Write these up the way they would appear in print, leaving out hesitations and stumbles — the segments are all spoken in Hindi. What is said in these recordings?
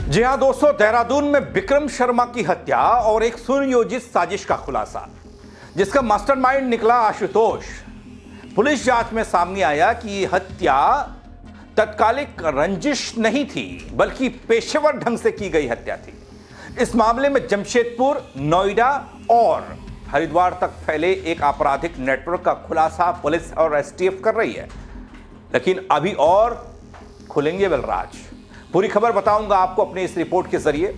जी हां दोस्तों, देहरादून में विक्रम शर्मा की हत्या और एक सुनियोजित साजिश का खुलासा, जिसका मास्टरमाइंड निकला आशुतोष। पुलिस जांच में सामने आया कि यह हत्या तत्कालिक रंजिश नहीं थी, बल्कि पेशेवर ढंग से की गई हत्या थी। इस मामले में जमशेदपुर, नोएडा और हरिद्वार तक फैले एक आपराधिक नेटवर्क का खुलासा पुलिस और एसटीएफ कर रही है। लेकिन अभी और खुलेंगे बलराज। पूरी खबर बताऊंगा आपको अपनी इस रिपोर्ट के जरिए।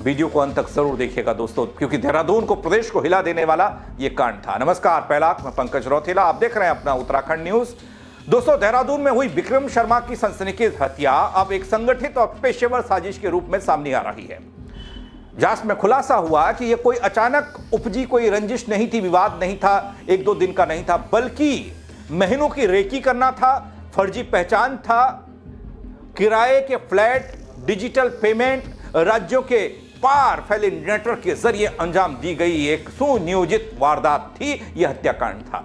वीडियो को अंत तक जरूर देखिएगा दोस्तों, क्योंकि देहरादून को, प्रदेश को हिला देने वाला यह कांड था। नमस्कार, पहला मैं पंकज रौतेला, आप देख रहे हैं अपना उत्तराखंड न्यूज। दोस्तों, देहरादून में हुई विक्रम शर्मा की सनसनीखेज हत्या अब एक संगठित और पेशेवर साजिश के रूप में सामने आ रही है। जांच में खुलासा हुआ कि यह कोई अचानक उपजी कोई रंजिश नहीं थी, विवाद नहीं था, एक दो दिन का नहीं था, बल्कि महीनों की रेकी करना था, फर्जी पहचान था, किराए के फ्लैट, डिजिटल पेमेंट, राज्यों के पार फैले नेटवर्क के जरिए अंजाम दी गई एक सुनियोजित वारदात थी। यह हत्याकांड था।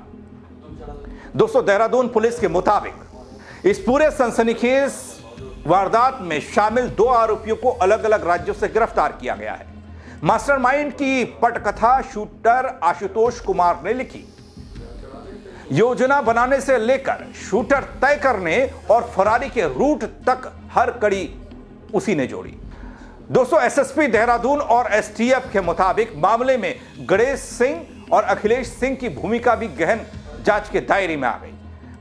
दोस्तों, देहरादून पुलिस के मुताबिक इस पूरे सनसनीखेज वारदात में शामिल 2 आरोपियों को अलग अलग राज्यों से गिरफ्तार किया गया है। मास्टरमाइंड की पटकथा शूटर आशुतोष कुमार ने लिखी। योजना बनाने से लेकर शूटर तय करने और फरारी के रूट तक हर कड़ी उसी ने जोड़ी। दोस्तों, एसएसपी देहरादून और एसटीएफ के मुताबिक मामले में गणेश सिंह और अखिलेश सिंह की भूमिका भी गहन जांच के दायरे में आ गई।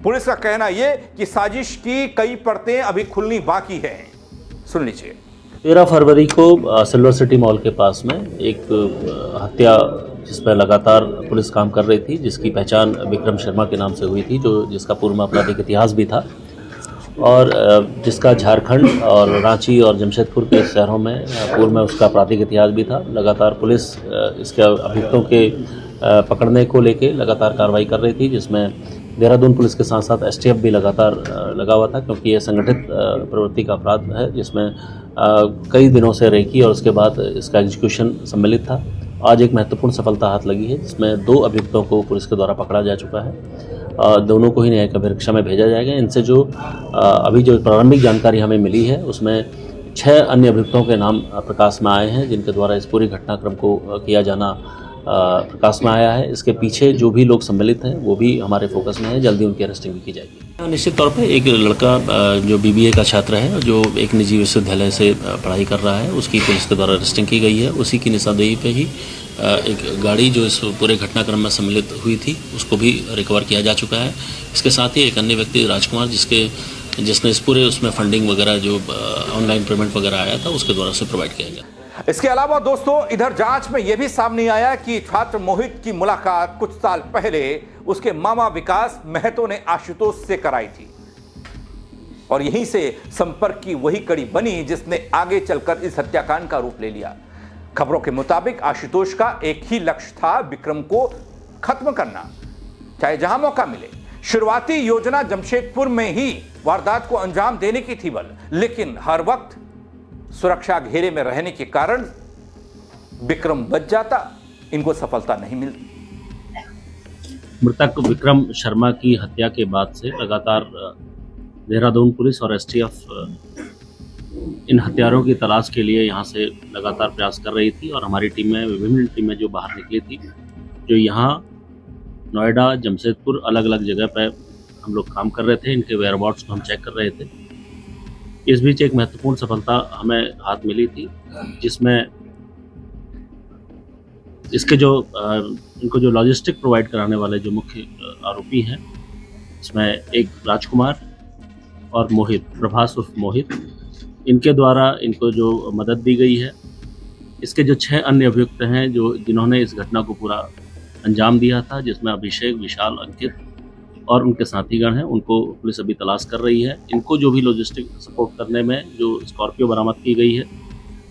पुलिस का कहना यह कि साजिश की कई परतें अभी खुलनी बाकी हैं। सुन लीजिए। 13 फरवरी को सिल्वर सिटी मॉल के पास में एक हत्या जिस पर लगातार पुलिस काम कर रही थी, जिसकी पहचान विक्रम शर्मा के नाम से हुई थी, जिसका पूर्व में आपराधिक इतिहास भी था और जिसका झारखंड और रांची और जमशेदपुर के शहरों में पूर्व में उसका आपराधिक इतिहास भी था। लगातार पुलिस इसके अभियुक्तों के पकड़ने को लेके लगातार कार्रवाई कर रही थी, जिसमें देहरादून पुलिस के साथ साथ एसटीएफ भी लगातार लगा हुआ था, क्योंकि ये संगठित प्रवृत्ति का अपराध है, जिसमें कई दिनों से रेकी और उसके बाद इसका एग्जीक्यूशन सम्मिलित था। आज एक महत्वपूर्ण सफलता हाथ लगी है, जिसमें 2 अभियुक्तों को पुलिस के द्वारा पकड़ा जा चुका है। दोनों को ही न्यायिक अभिरक्षा में भेजा जाएगा। इनसे जो अभी जो प्रारंभिक जानकारी हमें मिली है, उसमें 6 अन्य अभियुक्तों के नाम प्रकाश में आए हैं, जिनके द्वारा इस पूरी घटनाक्रम को किया जाना प्रकाश में आया है। इसके पीछे जो भी लोग सम्मिलित हैं वो भी हमारे फोकस में है। जल्दी उनकी अरेस्टिंग भी की जाएगी। निश्चित तौर पे एक लड़का जो बीबीए का छात्र है, जो एक निजी विश्वविद्यालय से पढ़ाई कर रहा है, उसकी पुलिस के द्वारा अरेस्टिंग की गई है। उसी की निशानदेही पे ही एक गाड़ी जो इस पूरे घटनाक्रम में सम्मिलित हुई थी, उसको भी रिकवर किया जा चुका है। इसके साथ ही एक अन्य व्यक्ति राजकुमार, जिसने इस पूरे उसमें फंडिंग वगैरह जो ऑनलाइन पेमेंट वगैरह आया था, उसके द्वारा से प्रोवाइड किया गया। इसके अलावा दोस्तों, इधर जांच में यह भी सामने आया कि छात्र मोहित की मुलाकात कुछ साल पहले उसके मामा विकास महतो ने आशुतोष से कराई थी और यहीं से संपर्क की वही कड़ी बनी जिसने आगे चलकर इस हत्याकांड का रूप ले लिया। खबरों के मुताबिक आशुतोष का एक ही लक्ष्य था, विक्रम को खत्म करना, चाहे जहां मौका मिले। शुरुआती योजना जमशेदपुर में ही वारदात को अंजाम देने की थी लेकिन हर वक्त सुरक्षा घेरे में रहने के कारण विक्रम बच जाता, इनको सफलता नहीं मिलती। मृतक विक्रम शर्मा की हत्या के बाद से लगातार देहरादून पुलिस और एसटीएफ इन हत्यारों की तलाश के लिए यहाँ से लगातार प्रयास कर रही थी और हमारी टीमें, विभिन्न टीमें जो बाहर निकली थी, जो यहाँ नोएडा, जमशेदपुर, अलग अलग जगह पर हम लोग काम कर रहे थे। इनके वेयरअबाउट्स को हम चेक कर रहे थे। इस बीच एक महत्वपूर्ण सफलता हमें हाथ मिली थी, जिसमें इसके इनको जो लॉजिस्टिक प्रोवाइड कराने वाले जो मुख्य आरोपी हैं, इसमें एक राजकुमार और मोहित, प्रभास उर्फ मोहित, इनके द्वारा इनको जो मदद दी गई है। इसके जो 6 अन्य अभियुक्त हैं जिन्होंने इस घटना को पूरा अंजाम दिया था, जिसमें अभिषेक, विशाल, अंकित और उनके साथीगण हैं, उनको पुलिस अभी तलाश कर रही है। इनको जो भी लॉजिस्टिक सपोर्ट करने में जो स्कॉर्पियो बरामद की गई है,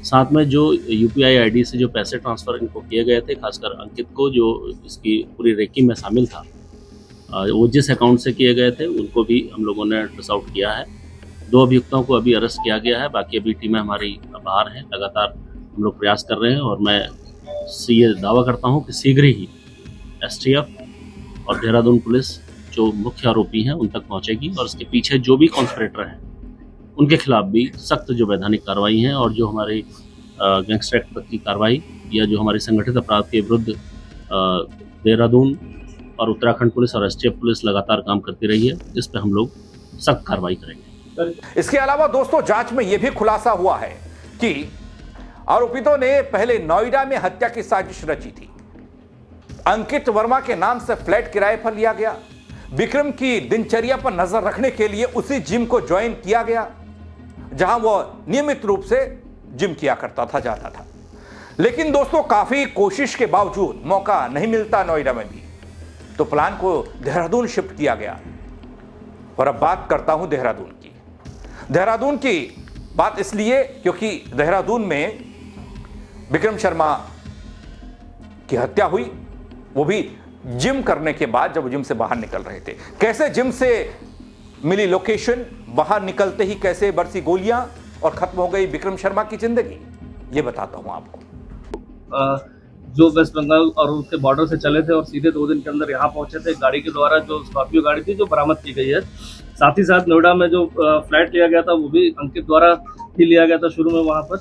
साथ में जो यूपीआई आईडी से जो पैसे ट्रांसफ़र इनको किए गए थे, खासकर अंकित को जो इसकी पूरी रेकी में शामिल था, वो जिस अकाउंट से किए गए थे, उनको भी हम लोगों ने ट्रेस आउट किया है। 2 अभियुक्तों को अभी अरेस्ट किया गया है। बाकी अभी टीमें हमारी बाहर हैं। लगातार हम लोग प्रयास कर रहे हैं और मैं ये दावा करता हूँ कि शीघ्र ही एसटीएफ और देहरादून पुलिस जो मुख्य आरोपी हैं उन तक पहुंचेगी और इसके पीछे जो भी कॉन्स्पिरेटर हैं उनके खिलाफ भी सख्त जो वैधानिक कार्रवाई हैं और जो हमारे गैंगस्टर एक्ट की कार्रवाई या जो हमारी संगठित अपराध के विरुद्ध देहरादून और उत्तराखंड पुलिस और एसटीएफ पुलिस लगातार काम करती रही है, इस पर हम लोग सख्त कार्रवाई करेंगे। इसके अलावा दोस्तों जांच में यह भी खुलासा हुआ है कि आरोपितों ने पहले नोएडा में हत्या की साजिश रची थी। अंकित वर्मा के नाम से फ्लैट किराए पर लिया गया। विक्रम की दिनचर्या पर नजर रखने के लिए उसी जिम को ज्वाइन किया गया जहां वह नियमित रूप से जिम किया करता था, जाता था। लेकिन दोस्तों काफी कोशिश के बावजूद मौका नहीं मिलता नोएडा में भी, तो प्लान को देहरादून शिफ्ट किया गया। और अब बात करता हूं देहरादून की बात इसलिए क्योंकि देहरादून में विक्रम शर्मा की हत्या हुई, वो भी जिम करने के बाद जब जिम से बाहर निकल रहे थे। कैसे जिम से मिली लोकेशन, बाहर निकलते ही कैसे बरसी गोलियां और खत्म हो गई विक्रम शर्मा की जिंदगी, ये बताता हूं आपको। जो वेस्ट बंगाल और उसके बॉर्डर से चले थे और सीधे 2 दिन के अंदर यहाँ पहुंचे थे गाड़ी के द्वारा, जो स्कॉर्पियो गाड़ी थी जो बरामद की गई है। साथ ही साथ नोएडा में जो फ्लैट लिया गया था वो भी अंकित द्वारा ही लिया गया था शुरू में वहां पर।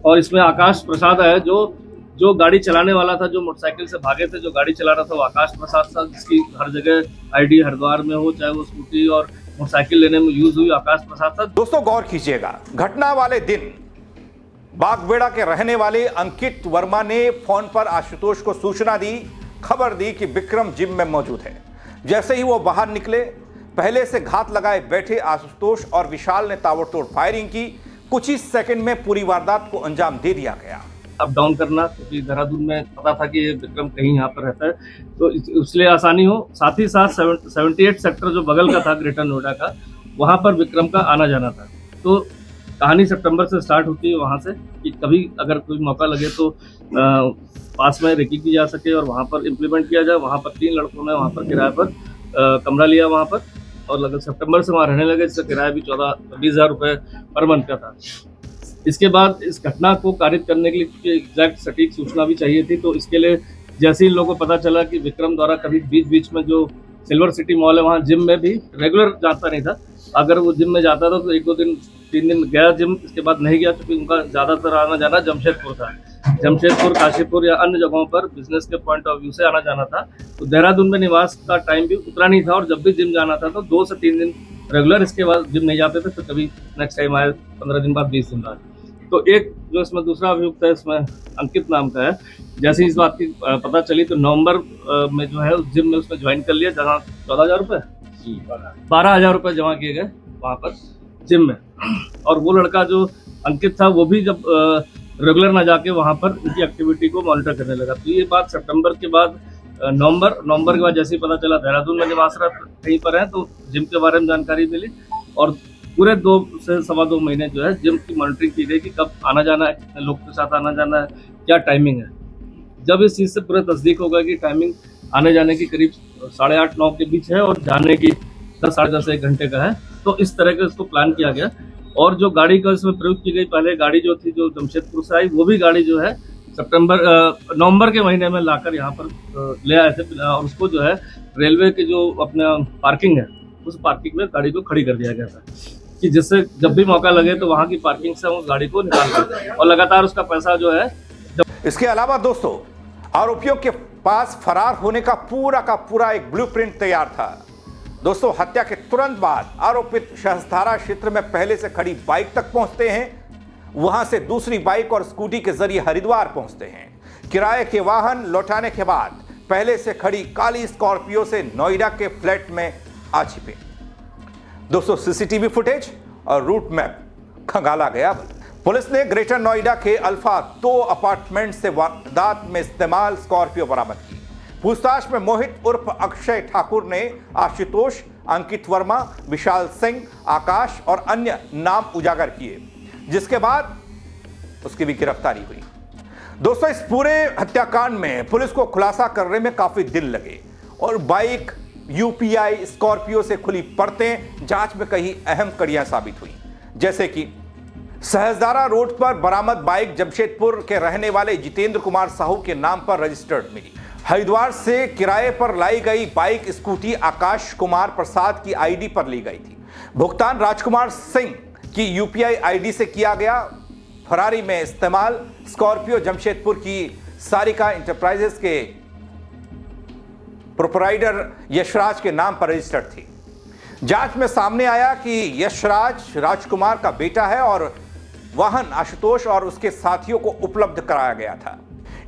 और इसमें आकाश प्रसाद है जो गाड़ी चलाने वाला था, जो मोटरसाइकिल से भागे थे, जो गाड़ी चला रहा था वो आकाश प्रसाद था, जिसकी हर जगह आईडी हरिद्वार में हो, चाहे वो स्कूटी और मोटरसाइकिल लेने में यूज हुई, आकाश प्रसाद था। दोस्तों गौर कीजिएगा, घटना वाले दिन बागबेड़ा के रहने वाले अंकित वर्मा ने फोन पर आशुतोष को सूचना दी, खबर दी कि विक्रम जिम में मौजूद है। जैसे ही वो बाहर निकले, पहले से घात लगाए बैठे आशुतोष और विशाल ने ताबड़तोड़ फायरिंग की। कुछ ही सेकंड में पूरी वारदात को अंजाम दे दिया गया। अप डाउन करना, क्योंकि देहरादून में पता था कि विक्रम कहीं यहाँ पर रहता है, तो इसलिए आसानी हो। साथ ही साथ 78 सेक्टर जो बगल का था ग्रेटर नोएडा का, वहाँ पर विक्रम का आना जाना था। तो कहानी सितंबर से स्टार्ट होती है वहाँ से कि कभी अगर कोई मौका लगे तो पास में रेकी की जा सके और वहाँ पर इम्प्लीमेंट किया जाए। वहाँ पर 3 लड़कों ने वहाँ पर किराए पर कमरा लिया वहाँ पर, और लगभग सितंबर से वहाँ रहने लगे, जिसका किराया भी 14-20 रुपये पर मंथ का था। इसके बाद इस घटना को कारित करने के लिए एग्जैक्ट सटीक सूचना भी चाहिए थी, तो इसके लिए जैसे ही लोगों को पता चला कि विक्रम द्वारा कभी बीच में जो सिल्वर सिटी मॉल है वहाँ जिम में भी रेगुलर जाता नहीं था। अगर वो जिम में जाता था तो 1-2 दिन 3 दिन गया जिम, इसके बाद नहीं गया, क्योंकि उनका ज़्यादातर आना जाना जमशेदपुर था। जमशेदपुर, काशीपुर या अन्य जगहों पर बिजनेस के पॉइंट ऑफ व्यू से आना जाना था। तो देहरादून में निवास का टाइम भी उतना नहीं था, और जब भी जिम जाना था तो 2 से 3 दिन रेगुलर, इसके बाद जिम नहीं जाते थे। तो कभी नेक्स्ट टाइम आए 15 दिन बाद, 20 दिन बाद। तो एक जो इसमें दूसरा अभियुक्त है, इसमें अंकित नाम का है, जैसे इस बात की पता चली तो नवंबर में जो है उस जिम में उसने ज्वाइन कर लिया, जहाँ 14,000 रुपये 12,000 रुपये जमा किए गए वहाँ पर जिम में। और वो लड़का जो अंकित था वो भी जब रेगुलर ना जाके वहाँ पर उनकी एक्टिविटी को मॉनिटर करने लगा। तो ये बात सितंबर के बाद नवंबर के बाद जैसे ही पता चला देहरादून में निवासरत कहीं पर है, तो जिम के बारे में जानकारी मिली, और पूरे 2 से सवा 2 महीने जो है जिम की मॉनिटरिंग की गई कि कब आना जाना है, कितने लोग के साथ आना जाना है, क्या टाइमिंग है। जब इस चीज़ से पूरा तस्दीक होगा कि टाइमिंग आने जाने की करीब 8:30-9 के बीच है और जाने की 10-10:30 1 घंटे का है, तो इस तरह का इसको प्लान किया गया। और जो गाड़ी का इसमें प्रयोग की गई, पहले गाड़ी जो थी जो जमशेदपुर से आई, वो भी गाड़ी जो है नवंबर के महीने में लाकर यहाँ पर ले आए थे, और उसको जो है रेलवे की जो अपना पार्किंग है उस पार्किंग में गाड़ी को खड़ी कर दिया गया था, कि जिससे जब भी मौका लगे तो वहाँ की पार्किंग से उस गाड़ी को निकाल दें, और लगातार उसका पैसा जो है। इसके अलावा दोस्तों आरोपियों के पास फरार होने का पूरा एक ब्लूप्रिंट तैयार था। दोस्तों हत्या के तुरंत बाद आरोपित सहस्त्रधारा क्षेत्र में पहले से खड़ी बाइक तक पहुंचते हैं, वहां से दूसरी बाइक और स्कूटी के जरिए हरिद्वार पहुंचते हैं। किराए के वाहन लौटाने के बाद पहले से खड़ी काली स्कॉर्पियो से नोएडा के फ्लैट में आ छिपे। दोस्तों सीसीटीवी फुटेज और रूट मैप खंगाला गया। पुलिस ने ग्रेटर नोएडा के अल्फा 2 अपार्टमेंट से वारदात में इस्तेमाल स्कॉर्पियो बरामद की। पूछताछ में मोहित उर्फ अक्षय ठाकुर ने आशुतोष, अंकित वर्मा, विशाल सिंह, आकाश और अन्य नाम उजागर किए, जिसके बाद उसकी भी गिरफ्तारी हुई। दोस्तों इस पूरे हत्याकांड में पुलिस को खुलासा करने में काफी दिन लगे, और बाइक यूपीआई स्कॉर्पियो से खुली परतें जांच में कई अहम कड़ियां साबित हुई। जैसे कि सहस्त्रधारा रोड पर बरामद बाइक जमशेदपुर के रहने वाले जितेंद्र कुमार साहू के नाम पर रजिस्टर्ड मिली। हरिद्वार से किराए पर लाई गई बाइक स्कूटी आकाश कुमार प्रसाद की आईडी पर ली गई थी। भुगतान राजकुमार सिंह की यूपीआई आईडी से किया गया। फरारी में इस्तेमाल स्कॉर्पियो जमशेदपुर की सारिका इंटरप्राइजेस के प्रोपराइटर यशराज के नाम पर रजिस्टर्ड थी। जांच में सामने आया कि यशराज राजकुमार का बेटा है और वाहन आशुतोष और उसके साथियों को उपलब्ध कराया गया था।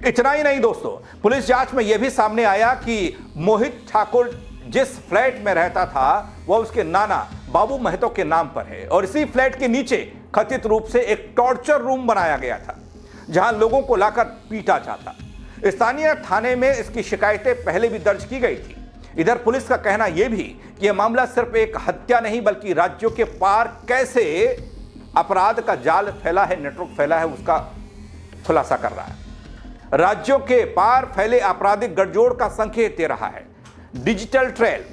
इतना ही नहीं दोस्तों, पुलिस जांच में यह भी सामने आया कि मोहित ठाकुर जिस फ्लैट में रहता था वह उसके नाना बाबू महतो के नाम पर है और इसी फ्लैट के नीचे कथित रूप से एक टॉर्चर रूम बनाया गया था जहां लोगों को लाकर पीटा जाता। स्थानीय थाने में इसकी शिकायतें पहले भी दर्ज की गई थी। इधर पुलिस का कहना यह भी कि यह मामला सिर्फ एक हत्या नहीं बल्कि राज्यों के पार कैसे अपराध का जाल फैला है, नेटवर्क फैला है, उसका खुलासा कर रहा है। राज्यों के पार फैले आपराधिक गठजोड़ का संकेत दे रहा है। डिजिटल ट्रेल,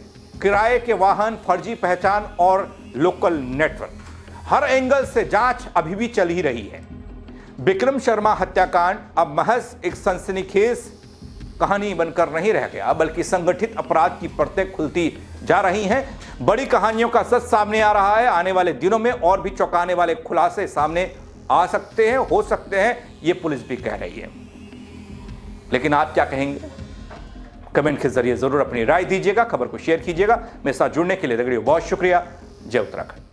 किराए के वाहन, फर्जी पहचान और लोकल नेटवर्क, हर एंगल से जांच अभी भी चल ही रही है। विक्रम शर्मा हत्याकांड अब महज एक सनसनीखेज कहानी बनकर नहीं रह गया बल्कि संगठित अपराध की परतें खुलती जा रही हैं। बड़ी कहानियों का सच सामने आ रहा है। आने वाले दिनों में और भी चौंकाने वाले खुलासे सामने आ सकते हैं, हो सकते हैं, ये पुलिस भी कह रही है। लेकिन आप क्या कहेंगे? कमेंट के जरिए जरूर अपनी राय दीजिएगा, खबर को शेयर कीजिएगा। मेरे साथ जुड़ने के लिए बहुत शुक्रिया। जय उत्तराखंड।